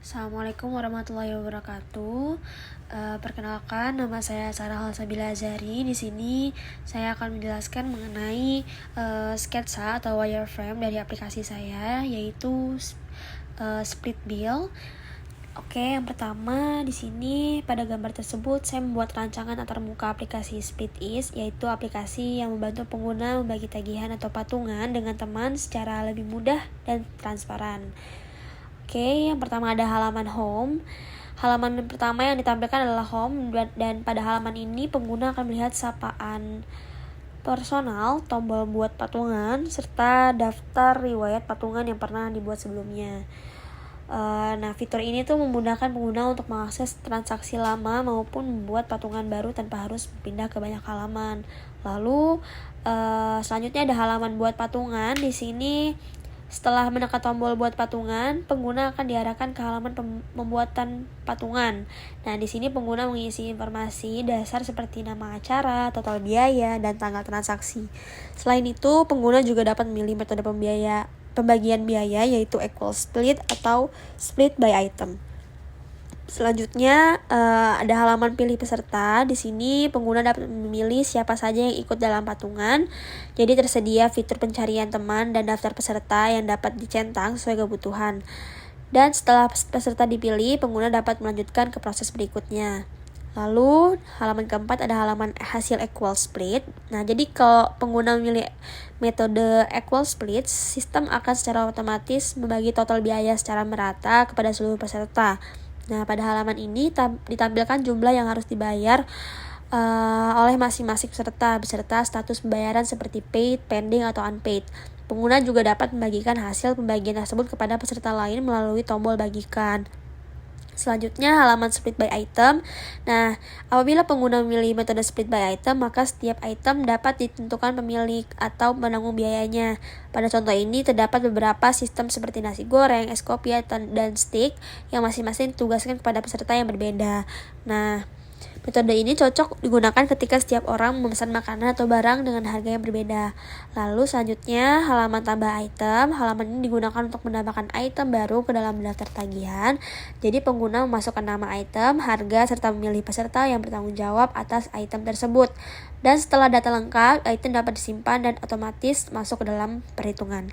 Assalamualaikum warahmatullahi wabarakatuh. Perkenalkan, nama saya Sarah Halsabila Azari. Di sini saya akan menjelaskan mengenai sketsa atau wireframe dari aplikasi saya, yaitu Splitbill. Oke, yang pertama di sini pada gambar tersebut saya membuat rancangan antarmuka aplikasi SplitEase, yaitu aplikasi yang membantu pengguna membagi tagihan atau patungan dengan teman secara lebih mudah dan transparan. Oke, yang pertama ada halaman home. Halaman pertama yang ditampilkan adalah home, dan pada halaman ini pengguna akan melihat sapaan personal, tombol buat patungan, serta daftar riwayat patungan yang pernah dibuat sebelumnya. Nah, fitur ini tuh memudahkan pengguna untuk mengakses transaksi lama maupun membuat patungan baru tanpa harus pindah ke banyak halaman. Lalu selanjutnya ada halaman buat patungan. Di sini setelah menekan tombol buat patungan, pengguna akan diarahkan ke halaman pembuatan patungan. Nah, di sini pengguna mengisi informasi dasar seperti nama acara, total biaya, dan tanggal transaksi. Selain itu, pengguna juga dapat memilih metode pembagian biaya, yaitu equal split atau split by item. Selanjutnya ada halaman pilih peserta. Di sini pengguna dapat memilih siapa saja yang ikut dalam patungan. Jadi tersedia fitur pencarian teman dan daftar peserta yang dapat dicentang sesuai kebutuhan. Dan setelah peserta dipilih, pengguna dapat melanjutkan ke proses berikutnya. Lalu halaman keempat ada halaman hasil equal split. Nah, jadi kalau pengguna memilih metode equal split, sistem akan secara otomatis membagi total biaya secara merata kepada seluruh peserta. Nah, pada halaman ini ditampilkan jumlah yang harus dibayar oleh masing-masing peserta beserta status pembayaran seperti paid, pending, atau unpaid. Pengguna juga dapat membagikan hasil pembagian tersebut kepada peserta lain melalui tombol bagikan. Selanjutnya halaman split by item. Nah, apabila pengguna memilih metode split by item, maka setiap item dapat ditentukan pemilik atau penanggung biayanya. Pada contoh ini terdapat beberapa sistem seperti nasi goreng, es kopi, dan steak yang masing-masing ditugaskan kepada peserta yang berbeda. Nah, metode ini cocok digunakan ketika setiap orang memesan makanan atau barang dengan harga yang berbeda. Lalu selanjutnya halaman tambah item. Halaman ini digunakan untuk menambahkan item baru ke dalam daftar tagihan. Jadi pengguna memasukkan nama item, harga, serta memilih peserta yang bertanggung jawab atas item tersebut. Dan setelah data lengkap, item dapat disimpan dan otomatis masuk ke dalam perhitungan.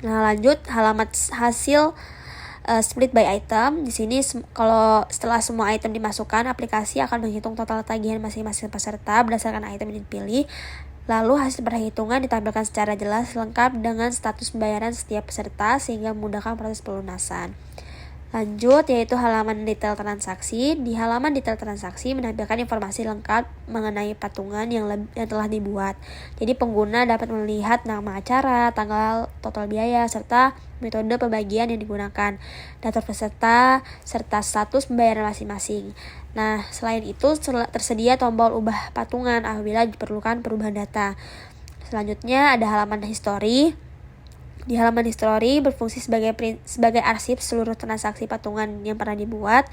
Nah, lanjut halaman hasil split by item. Di sini kalau setelah semua item dimasukkan, aplikasi akan menghitung total tagihan masing-masing peserta berdasarkan item yang dipilih. Lalu hasil perhitungan ditampilkan secara jelas lengkap dengan status pembayaran setiap peserta sehingga memudahkan proses pelunasan. Lanjut, yaitu halaman detail transaksi. Di halaman detail transaksi menampilkan informasi lengkap mengenai patungan yang telah dibuat. Jadi pengguna dapat melihat nama acara, tanggal, total biaya, serta metode pembagian yang digunakan, daftar peserta, serta status pembayaran masing-masing. Nah, selain itu tersedia tombol ubah patungan apabila diperlukan perubahan data. Selanjutnya ada halaman history. Di halaman history berfungsi sebagai arsip seluruh transaksi patungan yang pernah dibuat,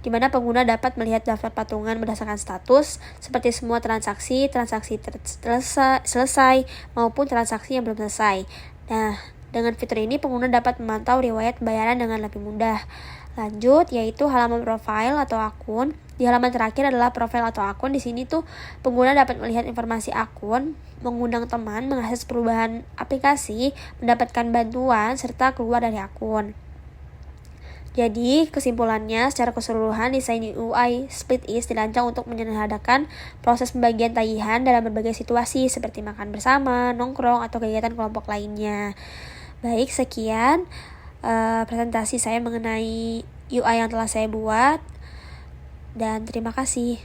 di mana pengguna dapat melihat daftar patungan berdasarkan status, seperti semua transaksi selesai maupun transaksi yang belum selesai. Nah, dengan fitur ini pengguna dapat memantau riwayat pembayaran dengan lebih mudah. Lanjut, yaitu halaman profile atau akun. Di halaman terakhir adalah profil atau akun. Di sini tuh pengguna dapat melihat informasi akun, mengundang teman, mengakses perubahan aplikasi, mendapatkan bantuan, serta keluar dari akun. Jadi, kesimpulannya, secara keseluruhan, desain UI SplitEase dirancang untuk menyederhanakan proses pembagian tagihan dalam berbagai situasi, seperti makan bersama, nongkrong, atau kegiatan kelompok lainnya. Baik, sekian presentasi saya mengenai UI yang telah saya buat, dan terima kasih.